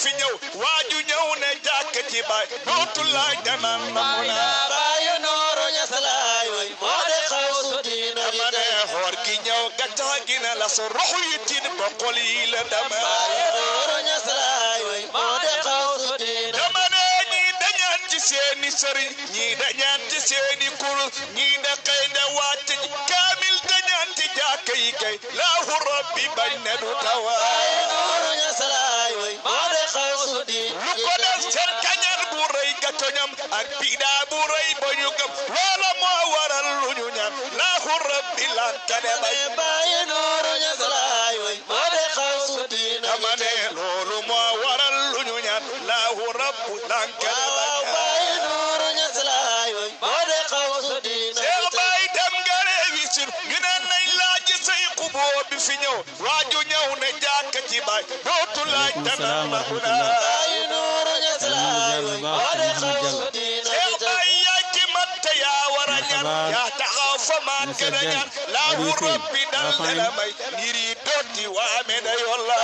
fi ñëw waaju ñëw ne jàkk ci baay dootul laaj demam mamuna baayu Nuuru Ñas laay way moo de xawsu diina dama ne xoor gi ñëw gàccax gi ne la sa roxu yi tin ba xol yi la dama baayu Nuuru Ñas laay way moo de xawsu diina dama ne ñii dañaan ci seeni sëriñ ñii dañaan ci seeni kurus ñii da xëy da wàcc kaamil dañaan ci jàkk yi kay laahu rabbi bañ ne du tawa baayu Nuuru Ñas laay way moo de xawsu diina lu ko des seen kañar bu rëy gàccoñam ak bidaa bu rëy ba ñu gëm loola moo waral lu ñu ñaan laahu rabbi lankane bañ baayu Nuuru Ñas laay way moo de xawsu diina dama ne loolu moo waral lu ñu ñaan laahu rabbu lankane waaw bañ baayu Nuuru Ñas laay way moo de xawsu diina Seex Baay dem nga réewi sur ñu ne nañ laaj say xuboo bi fi ñëw waaju ñëw ne jàkk ci baay dootu laaj dana maxuna baayu Nuuru Ñas laay way moo de xawsu diina Seex Baay yaa ci mat te yaa war a ñaan yaa taxaw fa maan gën a ñaan laahu rabbi dal dala may ngir yi dooti waame da yolla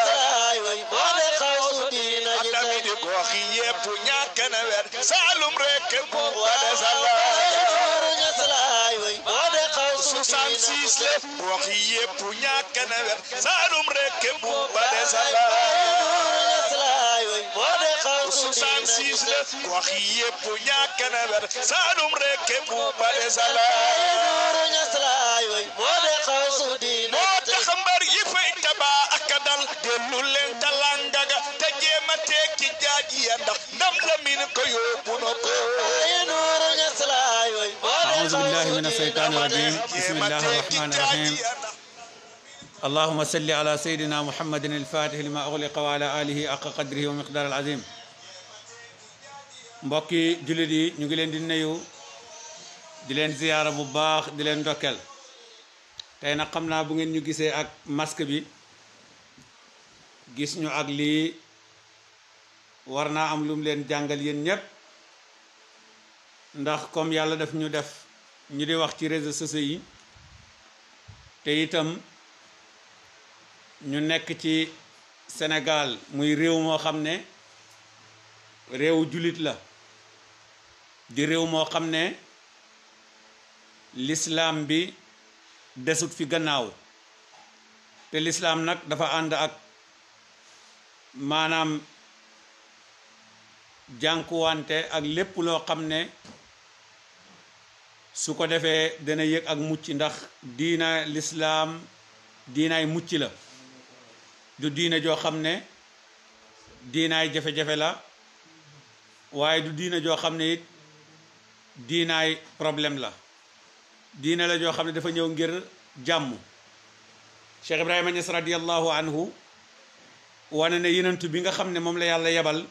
laay way moo de xawsu diina atami di gox yi yépp ñàkk na wer saalum rek bu wade sala Nuuru Ñas laay way moo de xawsu 66 la gox yi yépp ñàkk na wer saalum rek bu wade sala Nuuru Ñas laay way moo de xawsu 66 la gox yi yépp ñàkk na wer saalum rek bu wade sala Nuuru Ñas laay way moo de xawsu diina moo tax mbar yi fay tabaa ak dal dellu leen talangaga te jéema teeg ci jaaj ya ndax ndam la min ko yóbbu na ko baayu Nuuru Ñas laay way moo de أعوذ بالله من الشيطان الرجيم بسم الله الرحمن الرحيم اللهم صل على سيدنا محمد الفاتح لما أغلق وعلى آله حق قدره ومقدار العظيم mbokki jullit yi ñu ngi leen di nuyu di leen ziyaara bu baax di leen ndokkeel tey nag xam naa bu ngeen ñu gisee ak masque bi gis ñu ak lii war naa am lu mu leen jàngal yéen ñépp ndax comme yàlla daf ñu def ñu di wax ci réseaux sociaux yi te itam ñu nekk ci Sénégal muy réew moo xam ne réewu jullit la di réew moo xam ne lislaam bi desut fi gannaaw te lislaam nag dafa ànd ak maanaam jànkuwante ak lépp loo xam ne su ko defee dana yëg ak mucc ndax diina lislaam diinaay mucc la du diina joo xam ne diinaay jafe-jafe la waaye du diina joo xam ne it diinaay problème la diina la joo xam ne dafa ñëw ngir jàmm Cheikh Ibrahima Niass radiyallahu anhu wane ne yenentu bi nga xam ne moom la yàlla yebal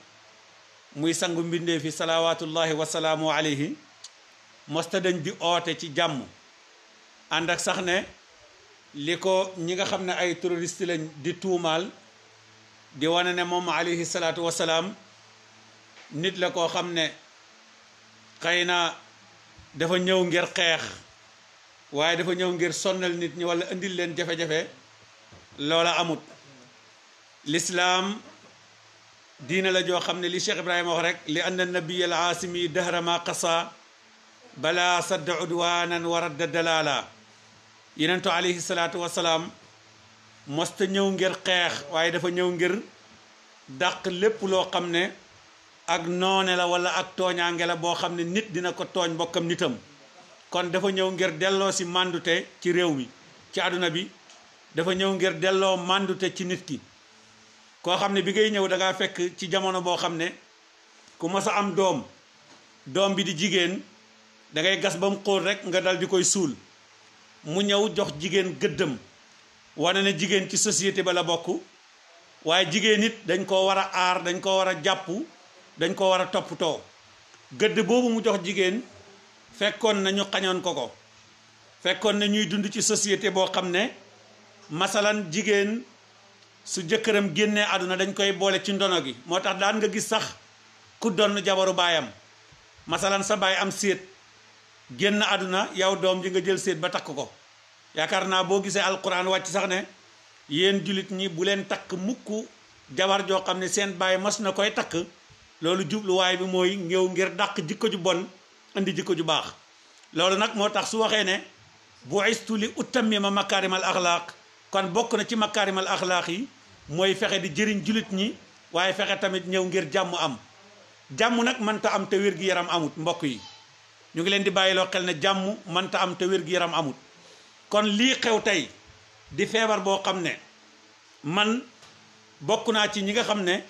muy sangu mbindee fi salawaatullahi wasalaamu alayhi mosta dañ di oote ci jàmm ànd ak sax ne li ko ñi nga xam ne ay terroriste lañ di tuumaal di wane ne moom alayhi salaatu wasalaam nit la koo xam ne xëy na dafa ñëw ngir xeex waaye dafa ñëw ngir sonnal nit ñi walla indil leen jafe-jafe loola amut lislaam diina la joo xam ne li Cheikh Ibrahima wax rek li anna nabiya al aasimi dahra ma qasa bala sadda udwanan wa radda dalala yenentu alayhi salaatu wasalaam mosta ñëw ngir xeex waaye dafa ñëw ngir dàq lépp loo xam ne ak noone la wala ak tooñaange la boo xam ne nit dina ko tooñ mbokkam nitam kon dafa ñëw ngir delloo si màndute ci réew mi ci àdduna bi dafa ñëw ngir delloo màndute ci nit ki koo xam ne bi ngay ñëw da ngaa fekk ci jamono boo xam ne ku mës a am doom bi di jigéen da ngay gas ba mu xóot rek nga dal di koy suul mu ñëw jox jigéen gëddëm wane ne jigéen ci société ba la bokk waaye jigéen it dañ koo war a aar dañ koo war a jàpp dañ ko war a toppatoo gëdd boobu mu jox jigéen fekkoon na ñu xañoon ko fekkoon na ñuy dund ci société boo xam ne masalan jigéen su jëkkëram génnee àdduna dañ koy boole ci ndono gi moo tax daan nga gis sax ku donn jabaru baayam masalan sa baay am séet génn àdduna yow doom ji nga jël séet ba takk ko yaakaar naa boo gisee alquran wàcc sax ne yéen jullit ñi bu leen takk mukk jabar joo xam ne seen baay mas na koy takk loolu jubluwaay bi mooy ñëw ngir dàq jikko ju bon indi jikko ju baax loolu nag moo tax su waxee ne bu istu li utammima makaarimal axlaaq kon bokk na ci makaarimal axlaaq yi mooy fexe di jëriñ julit ñi waaye fexe tamit ñëw ngir jàmm am jàmm nag mënta am te wér-gi-yaram amut mbokk yi ñu ngi leen di bàyyiloo xel ne jàmm mënta am te wér-gi-yaram amut kon lii xew tey di feebar boo xam ne man bokk naa ci ñi nga xam ne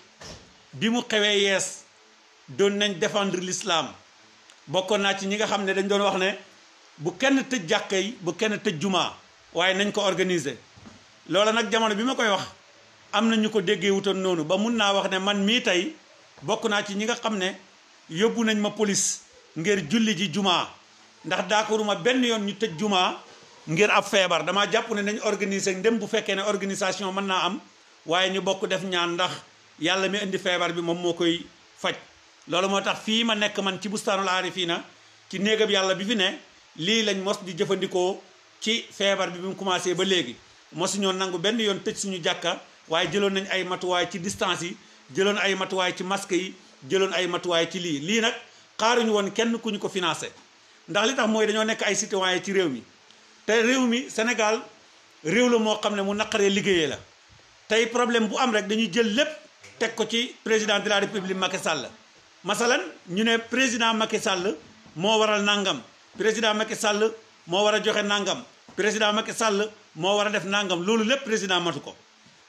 bi mu xewee yees doon nañ défendre l'islam bokkoon naa ci ñi nga xam ne dañ doon wax ne bu kenn tëj jàkka yi bu kenn tëj jumaa waaye nañ ko organiser loola nag jamono bi ma koy wax am na ñu ko déggee wutoon noonu ba mun naa wax ne man mii tey bokk naa ci ñi nga xam ne yóbbu nañ ma police ngir julli ji jumaa ndax d'accorduma benn yoon ñu tëj jumaa ngir ab feebar damaa jàpp ne nañ organiser ndem bu fekkee ne organisation mën naa am waaye ñu bokk def ñaan ndax yàlla mi indi feebar bi moom moo koy faj loolu moo tax fii ma nekk man ci bustaanul aarifiina ci néegab yàlla bi fi ne lii lañ mos di jëfandikoo ci feebar bi mu commencé ba léegi mosuñoo nangu benn yoon tëj suñu jàkka waaye jëloon nañ ay matuwaay ci distance yi jëloon ay matuwaay ci masque yi jëloon ay matuwaay ci lii nag xaaruñu woon kenn ku ñu ko financé ndax li tax mooy dañoo nekk ay citoyen ci réew mi te réew mi Sénégal réew la moo xam ne mu naqaree liggéeyee la tey problème bu am rek dañuy jël lépp teg ko ci président de la république Macky Sall masalan ñu ne président Macky Sall moo waral nangam président Macky Sall moo war a joxe nangam président Macky Sall moo war a def nangam loolu lépp président matu ko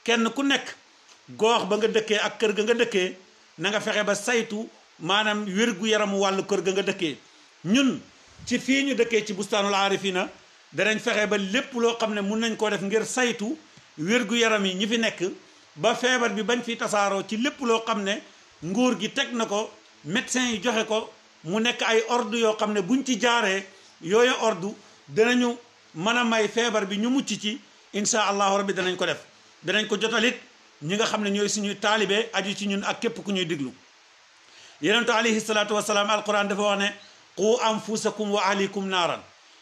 kenn ku nekk goox ba nga dëkkee ak kër ga nga dëkkee na nga fexe ba saytu maanaam wér-gu-yaramu wàllu kër ga nga dëkkee ñun ci fii ñu dëkkee ci bustaanul aarifina danañ fexe ba lépp loo xam ne mun nañ koo def ngir saytu wér-gu-yaram yi ñi fi nekk ba feebar bi bañ fi tasaaroo ci lépp loo xam ne nguur gi teg na ko médecin yi joxe ko mu nekk ay ordre yoo xam ne buñ ci jaaree yooyu ordre danañu mën a may feebar bi ñu mucc ci insha allahu rabbi danañ ko def danañ ko jotalit ñi nga xam ne ñooy suñuy taalibe aju ci ñun ak képp ku ñuy diglu yonentu alayhi salaatu wasalaam alquran dafa wax ne qu anfusakum wa ahlikum naaran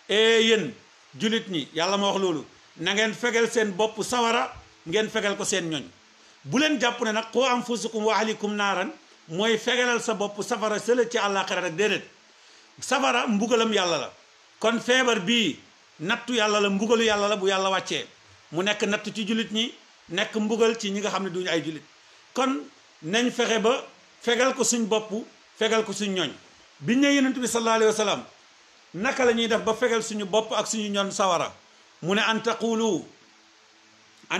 yéen julit ñi yàlla ma wax loolu na ngeen fegal seen bopp sawara ngeen fegal ko seen ñoñ bu leen jàpp ne nag qu anfusakum wa ahlikum naaran mooy fegalal sa bopp safara sële ci àllaaxira rek déedéet safara mbugalam yàlla la kon feebar bii nattu yàlla la mbugalu yàlla la bu yàlla wàccee mu nekk nattu ci julit ñi nekk mbugal ci ñi nga xam ne duñu ay julit kon nañ fexe ba fegal ko suñ bopp fegal ko suñ ñoñ biñ ne yonent bi sallallahu alayhi wa sallam naka la ñuy def ba fegal suñu bopp ak suñu ñoñ sawara mu ne an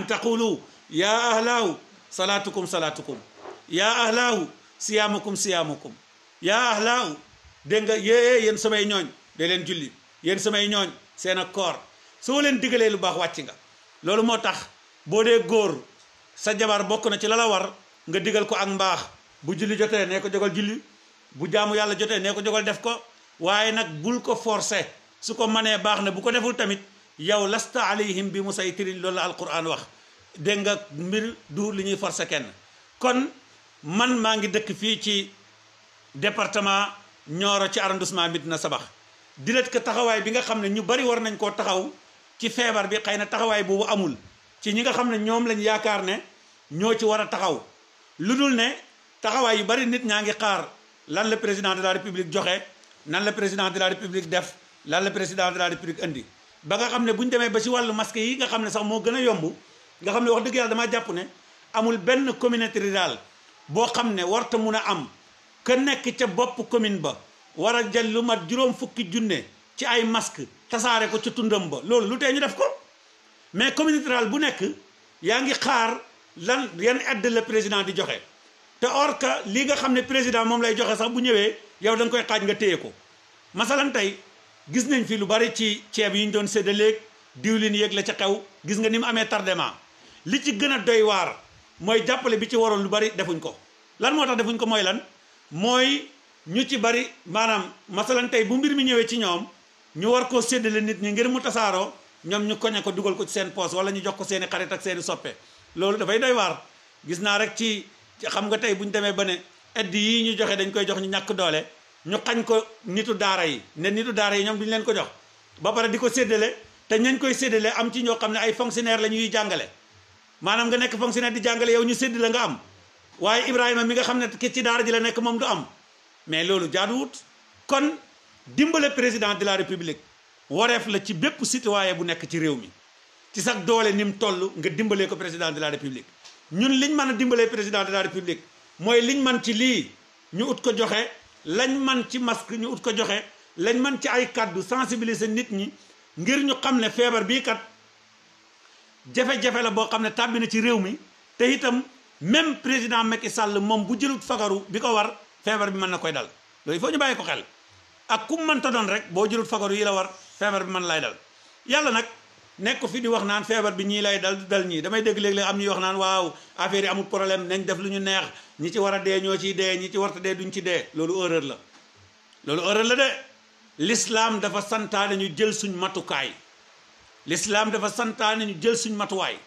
taqulu yaa ahlaahu salaatukum salaatukum yaa ahlaahu siyaamukum siyaamukum yaa ahlaahu dégg nga yéen samay ñooñ de leen julli yéen samay ñooñ seen ak koor soo leen digalee lu baax wàcc nga loolu moo tax boo dee góor sa jabar bokk na ci la la war nga digal ko ak mbaax bu julli jotee nee ko jogal julli bu jaamu yàlla jotee nee ko jogal def ko waaye nag bul ko forcer su ko manee baax na bu ko deful tamit yow lasta alayhim bi musaytirin loolu la alquran wax dégg nga mbir du li ñuy forcer kenn kon man maa ngi dëkk fii ci département Nioro ci arrondissement Médina Sabax dilet ko taxawaay bi nga xam ne ñu bari war nañ koo taxaw ci feebar bi xëy na taxawaay boobu amul ci ñi nga xam ne ñoom lañ yaakaar ne ñoo ci war a taxaw lu dul ne taxawaay yu bari nit ñaa ngi xaar lan la président de la république joxe nan la président de la république def lan la président de la république indi ba nga xam ne bu ñu demee ba ci wàllu masque yi nga xam ne sax moo gën a yomb nga xam ne wax dëgg yàlla damaa jàpp ne amul benn communauté rurale boo xam ne warta mun a am ka nekk ca bopp commune ba war a jël lu mat juróom fukki junne ci ay masque tasaare ko ca tundam ba loolu lu tee ñu def ko mais communauté rurale bu nekk yaa ngi xaar lan yan aide la président di joxe te or que li nga xam ne président moom lay joxe sax bu ñëwee yow da nga koy xaaj nga téye ko masalan tey gis nañ fi lu bari ci ceeb yi ñu doon séddaleeg diwlin yéeg la ca xew gis nga ni mu amee tardement li ci gën a doy waar mooy jàppale bi ci waroon lu bari defuñ ko lan moo tax defuñ ko mooy lan mooy ñu ci bari maanaam masalan tey bu mbir mi ñëwee ci ñoom ñu war koo séddale nit ñi ngir mu tasaaroo ñoom ñu koñe ko dugal ko ci seen poos wala ñu jox ko seeni xarit ak seeni soppe loolu dafay doy waar gis naa rek ci xam nga tey bu ñu demee ba ne aide yii ñu joxe dañ koy jox ñu ñàkk doole ñu xañ ko nitu daara yi ne nitu daara yi ñoom duñu leen ko jox ba pare di ko séddale te ñañ koy séddale am ci ñoo xam ne ay fonctionnaire la ñuy jàngale maanaam nga nekk fonctionnaire di jàngale yow ñu sédd la nga am waaye Ibrahima mi nga xam ne ki ci daara ji la nekk moom du am mais loolu jaaduwut. kon dimbale président de la république wareef la ci bépp citoyen bu nekk ci réew mi ci sax doole ni mu toll nga dimbalee ko président de la république. ñun liñ mën a dimbalee président de la république mooy liñ man ci lii ñu ut ko joxe, lañ man ci masque ñu ut ko joxe, lañ man ci ay kàddu sensibiliser nit ñi ngir ñu xam ne feebar bii kat jafe-jafe la boo xam ne tàbbi na ci réew mi te itam même président Macky Sall moom bu jëlut fagaru bi ko war feebar bi mën na koy dal. loolu il faut ñu bàyyi ko xel ak ku mënta doon rek boo jëlut fagaru yi la war feebar bi mën lay dal. yàlla nag nekk fi di wax naan feebar bi ñii lay dal ñii damay dégg léeg-léeg am ñuy wax naan waaw affaire yi amul problème nañ def lu ñu neex ñi ci war a dee ñoo ciy dee ñi ci warta dee duñ ci dee. loolu erreur la loolu erreur la de. l'islam dafa santaane ñu jël suñ matukaay. l'islam dafa santaane ñu jël suñ matuwaay.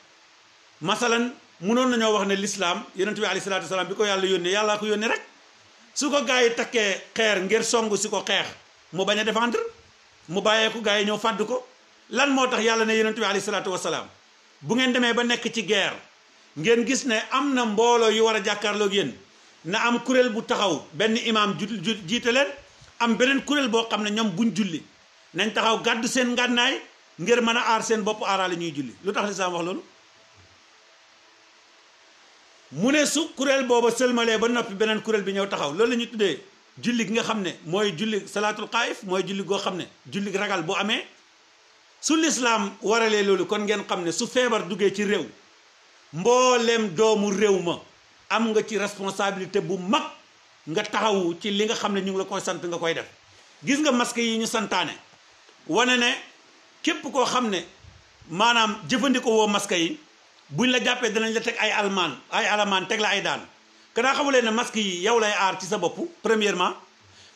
masalan munoon nañoo wax ne l'islam yonent bi alayhi salaatu wasalaam bi ko yàlla yónnee yàllaa ko yónnee rek su ko gars yi takkee xeer ngir song si ko xeex mu bañ a défendre mu bàyyee ko gars yi ñëw fàdd ko. lan moo tax yàlla ne yonent bi alayhi salaatu wasalaam bu ngeen demee ba nekk ci guerre ngeen gis ne am na mbooloo yu war a jàkkaarloog yéen na am kuréel bu taxaw benn imaam jiite leen am beneen kuréel boo xam ne ñoom buñ julli nañ taxaw gàddu seen ngànnaay ngir mën a aar seen bopp aaraale ñuy julli. lu tax lislaam wax loolu mu ne su kuréel booba sëlmalee ba noppi beneen kuréel bi ñëw taxaw loolu la ñuy tuddee julli gi nga xam ne mooy julli salaatul xaayif mooy julli goo xam ne julli ragal bu amee. su lislaam waralee loolu kon ngeen xam ne su feebar duggee ci réew mbooleem doomu réew ma am nga ci responsabilité bu mag nga taxawu ci li nga xam ne ñu ngi la koy sant nga koy def. gis nga masque yi ñu santaane wane ne képp koo xam ne maanaam jëfandikoo woo masque yi buñ la jàppee danañ la teg ay alamaan teg la ay daan. kanaa xamulee ne masque yi yow lay aar ci sa bopp premièrement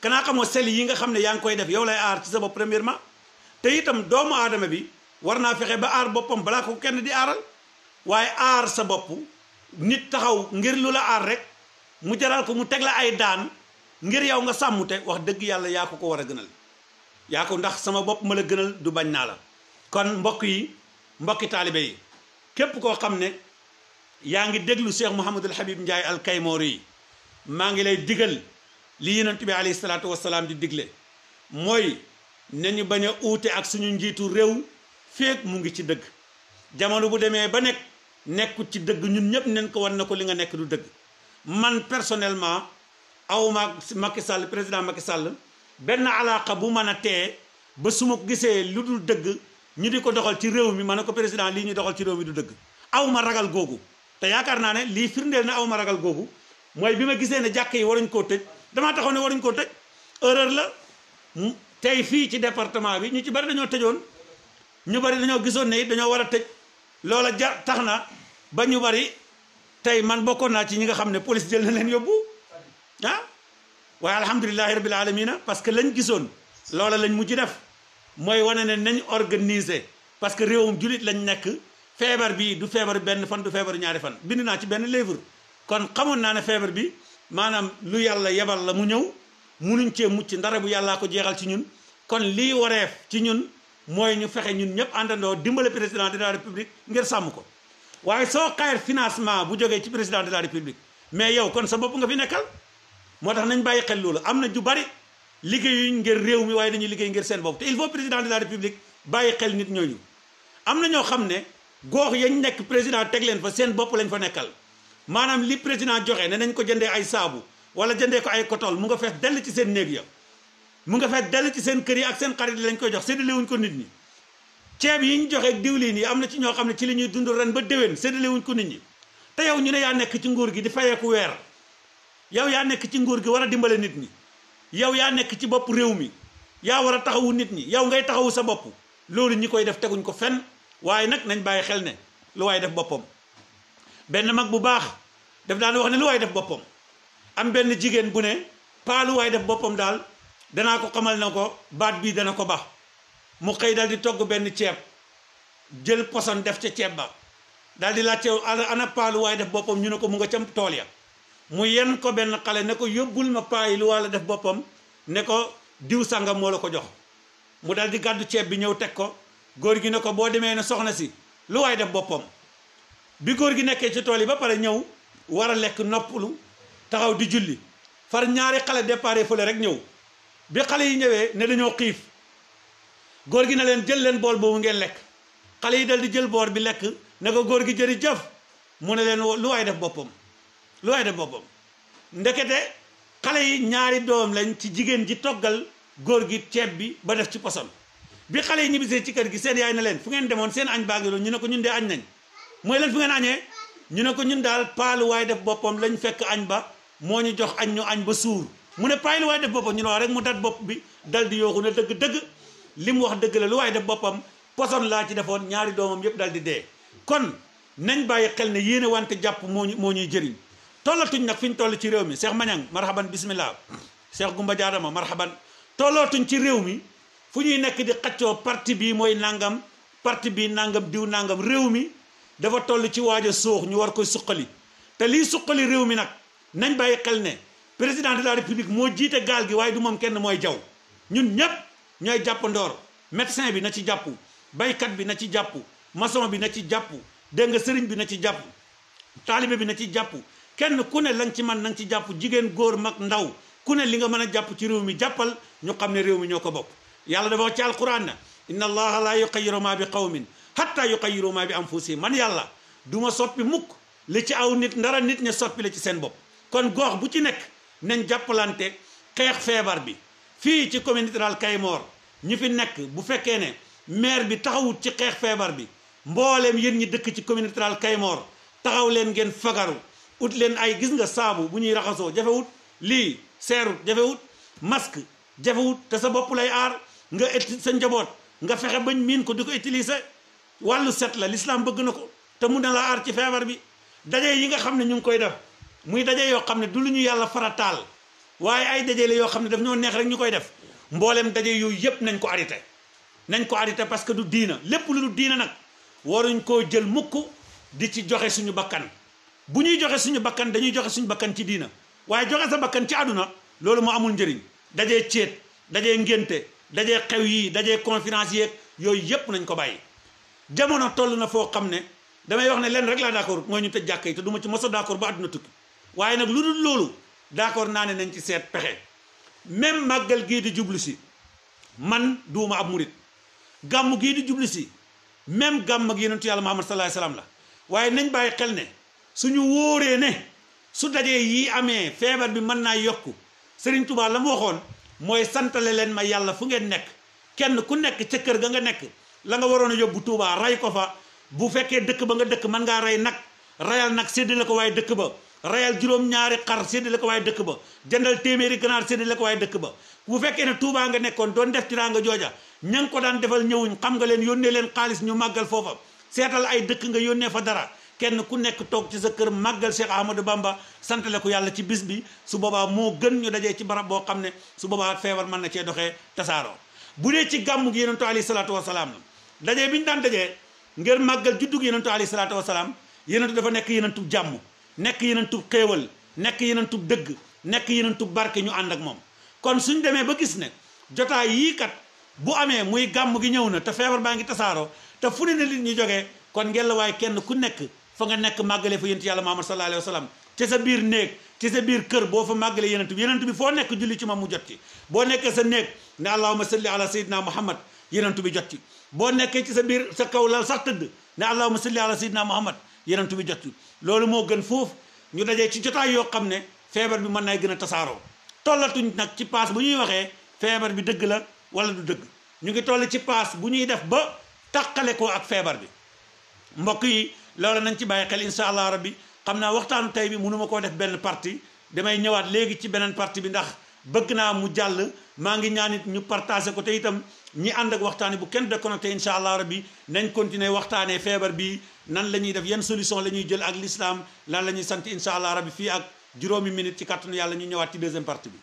kanaa xamoo sel yi nga xam ne yaa ngi koy def yow lay aar ci sa bopp premièrement. te itam doomu aadama bi war naa fexe ba aar boppam balaa ko kenn di aaral waaye aar sa bopp nit taxaw ngir lu la aar rek mu jaral ko mu teg la ay daan ngir yow nga sàmmute wax dëgg yàlla yaa ko war a gënal yaa ko ndax sama bopp ma la gënal du bañ naa la. kon mbokk yi mbokki taalibe yi képp koo xam ne yaa ngi déglu Cheikh Mouhamadul Habib Ndiaye al Kaymoori yi maa ngi lay digal li yonent bi alayhi salaatu wasalaam di digle mooy nañu bañ a uute ak suñu njiitu réew feek mu ngi ci dëgg. jamono bu demee ba nekkut ci dëgg ñun ñëpp nañ ko wan na ko li nga nekk du dëgg. man personnellement awma Macky Sall président Macky Sall benn alaaka bu mën a tee ba su ma gisee lu dul dëgg ñu di ko doxal ci réew mi ma ne ko président lii ñu doxal ci réew mi du dëgg. awma ragal googu te yaakaar naa ne lii firndeel na awma ragal googu mooy bi ma gisee ne jàkk yi waruñ koo tëj damaa taxaw ne waruñ koo tëj erreur la. tey fii ci département bi ñu ci bari dañoo tëjoon ñu bari dañoo gisoon ne it dañoo war a tëj loola tax na ba ñu bari tey man bokkoon naa ci ñi nga xam ne police jël na leen yóbbu waaye alhamdulilahi rabbil alamina parce que lañ gisoon loola lañ mujj def mooy wane ne nañ organiser parce que réewum julit lañ nekk feebar bi du feebar benn fan du feebar ñaari fan bind naa ci benn livre kon xamoon naa ne feebar bi maanaam lu yàlla yebal la mu ñëw munuñ cee mucc ndara bu yàllaa ko jeexal ci ñun kon lii wareef ci ñun mooy ñu fexe ñun ñëpp àndandoo dimbale président de la république ngir sàmm ko waaye soo xayar financement bu jógee ci président de la république mais yow kon sa bopp nga fi nekkal moo tax nañ bàyyi xel loolu am na ju bari liggéeyuñ ngir réew mi waaye dañuy liggéey ngir seen bopp te il faut président de la république bàyyi xel nit ñooñu am na ñoo xam ne goox yañ nekk président teg leen fa seen bopp lañ fa nekkal maanaam li président joxe ne nañ ko jëndee ay saabu wala jëndee ko ay kotol mu nga fees dell ci seen néeg ya mu nga fees dell ci seen kër yi ak seen xarit yi lañ koy jox séddalewuñ ko nit ñi ceeb yi ñu joxe diwlin yi am na ci ñoo xam ne ci li ñuy dund ren ba déwén séddalewuñ ko nit ñi te yow ñu ne yaa nekk ci nguur gi di fayeeku weer yow yaa nekk ci nguur gi war a dimbale nit ñi yow yaa nekk ci bopp réew mi yaa war a taxawu nit ñi yow ngay taxawu sa bopp loolu ñi koy def teguñ ko fenn waaye nag nañ bàyyi xel ne lu waay def boppam benn mag bu baax daf daan wax ne lu waay def boppam am benn jigéen bu ne paa lu waay def boppam daal danaa ko xamal na ko baat bii dana ko baax mu xëy daal di togg benn ceeb jël poson def ca ceeb ba daal di laajte ana paa lu waay def boppam ñu ne ko mu nga ca tool ya mu yen ko benn xale ne ko yóbbul ma paa yi lu waay def boppam ne ko diw sàngam moo la ko jox mu daal di gàddu ceeb bi ñëw teg ko góor gi ne ko boo demee ne soxna si lu waay def boppam bi góor gi nekkee ci tool yi ba pare ñëw war a lekk noppalu taxaw di julli far ñaari xale déparé fële rek ñëw bi xale yi ñëwee ne dañoo xiif góor gi ne leen jël leen bool boobu ngeen lekk xale yi dal di jël boor bi lekk ne ko góor gi jërëjëf mu ne leen lu waay def boppam lu waay def boppam ndekete xale yi ñaari doom lañ ci jigéen ji toggal góor gi ceeb bi ba def ci poson bi xale yi ñibbisee ci kër gi seen yaay na leen fu ngeen demoon seen añ baa ngi doon ñu ne ko ñun dee añ nañ mooy leen fu ngeen añee ñu ne ko ñun daal paalu waay def boppam lañ fekk añ ba moo ñu jox añ ñu añ ba suur mu ne paalu waay def boppam ñu ne wax rek mu dat bopp bi dal di yooxu ne dëgg li mu wax dëgg la lu waay def boppam poson laa ci defoon ñaari doomam yëpp dal di dee kon nañ bàyyi xel ne yéene wante jàpp moo ñuy jëriñ tollatuñ nag fi ñu toll ci réew mi Cheikh Mañang marhaban bismillah Cheikh Gumba Jaadama marhaban tollootuñ ci réew mi fu ñuy nekk di xaccoo parti bii mooy nangam parti bii nangam diw nangam réew mi dafa toll ci waaj a soox ñu war koy suqali te lii suqali réew mi nag nañ bàyyi xel ne président de la république moo jiite gaal gi waaye du moom kenn mooy jaw ñun ñépp ñooy jàpp ndoor médecin bi na ci jàpp baykat bi na ci jàpp maçon bi na ci jàpp dégg nga sëriñ bi na ci jàpp taalibe bi na ci jàpp kenn ku ne la nga ci man na nga ci jàpp jigéen góor mag ndaw ku ne li nga mën a jàpp ci réew mi jàppal ñu xam ne réew mi ñoo ko bokk yàlla dafa wax ci alquran na inna allaha la yuqayyiru ma bi qawmin hatta yuqayyiru ma bi anfusihim man yàlla du ma soppi mukk li ci aw nit ndara nit ña soppi la ci seen bopp kon gox bu ci nekk nañ jàppalante xeex feebar bi fii ci communauté rurale Kaymoor ñi fi nekk bu fekkee ne maire bi taxawut ci xeex feebar bi mbooleem yéen ñi dëkk ci communauté rurale Kaymoor taxaw leen ngeen fagaru ut leen ay gis nga saabu bu ñuy raxasoo jafewut lii seerut jafewut masque jafewut te sa bopp lay aar nga sa njaboot nga fexe bañ miin ko di ko utiliser wàllu set la l'islam bëgg na ko te mun na la aar ci feebar bi daje yi nga xam ne ñu ngi koy def muy daje yoo xam ne du lu ñu yàlla farataal waaye ay daje la yoo xam ne daf ñoo neex rek ñu koy def mboolem daje yooyu yépp nañ ko arrêté parce que du diina lépp lu du diina nag waruñ koo jël mukk di ci joxe suñu bakkan bu ñuy joxe suñu bakkan dañuy joxe suñu bakkan ci diina waaye joxe sa bakkan ci àdduna loolu moo amul njëriñ dajee céet dajee ngénte dajee xew yi dajee conférence yeeg yooyu yépp nañ ko bàyyi jamono toll na foo xam ne damay wax ne leen rek laa d'accord mooy ñu tëj jàkka yi te du ma ci moso d'accord ba àdduna tukki waaye nag lu dul loolu d'accord naa ne nañ ci seet pexe même màggal gii di jublu si man duuma ab murit gàmm gii di jublu si même gàmm ak yonentu yàlla Muhammad sallallahu alayhi wasallam la waaye nañ bàyyi xel ne suñu wóoree ne su dajee yii amee feebar bi mën naa yokku Serigne Touba la mu waxoon mooy santale leen ma yàlla fu ngeen nekk kenn ku nekk ca kër ga nga nekk la nga waroon a yóbbu Touba ray ko fa bu fekkee dëkk ba nga dëkk mën ngaa rey nag rayal nag séddale ko waaye dëkk ba rayal juróom-ñaari xar séddale ko waaye dëkk ba jëndal téeméeri ganaar séddale ko waaye dëkk ba bu fekkee ne Touba nga nekkoon doon def tiraanga jooja ña ngi ko daan defal ñëwuñ xam nga leen yónnee leen xaalis ñu màggal foofa seetal ay dëkk nga yónnee fa dara kenn ku nekk toog ci sa kër màggal Cheikh Ahmadou Bamba santale ko yàlla ci bis bi su boobaa moo gën ñu dajee ci barab boo xam ne su boobaa feebar mën na cee doxee tasaaroo bu dee ci gàmmu gi yonentu alayhi salaatu wasalaam la dajee bi ñu daan dajee ngir màggal juddug yonentu alayhi salaatu wasalaam yonentu dafa nekk yonentu jàmm nekk yonentu xéewal nekk yonentu dëgg nekk yonentu barke ñu ànd ak moom kon suñ demee ba gis ne jotaay yii kat bu amee muy gàmm gi ñëw na te feebar baa ngi tasaaroo te fu ne na nit ñi jógee kon ngel la waaye kenn ku nekk fa nga nekk màggalee fa yonent yàlla Muhammad sallallahu alayhi wa sallam ci sa biir néeg ci sa biir kër boo fa màggalee yonent bi foo nekk julli ci moom mu jot ci boo nekkee sa néeg ne allahumma salli ala sayyidina Muhammad yonent bi jot ci boo nekkee ci sa biir sa kaw lal sax tëdd ne allahumma salli ala sayyidina Muhammad yonent bi jot ci loolu moo gën foofu ñu dajee ci jotaay yoo xam ne feebar bi mën nay gën a tasaaroo tollatuñ nag ci paas bu ñuy waxee feebar bi dëgg la wala du dëgg ñu ngi toll ci paas bu ñuy def ba tàqale ko ak feebar bi mbokk yi loolu nañ ci bàyyi xel incha allah rabbi xam naa waxtaanu tey bi mënuma koo def benn partie damay ñëwaat léegi ci beneen partie bi ndax bëgg naa mu jàll maa ngi ñaan it ñu partagé ko te itam ñi ànd ak waxtaani bu kenn déconnecté incha allah rabbi nañ continuer waxtaanee feebar bi nan la ñuy def yan solution la ñuy jël ak l'islam lan la ñuy sant incha allah rabbi fii ak juróomi minute ci kàttanu yàlla ñu ñëwaat ci deuxième partie bi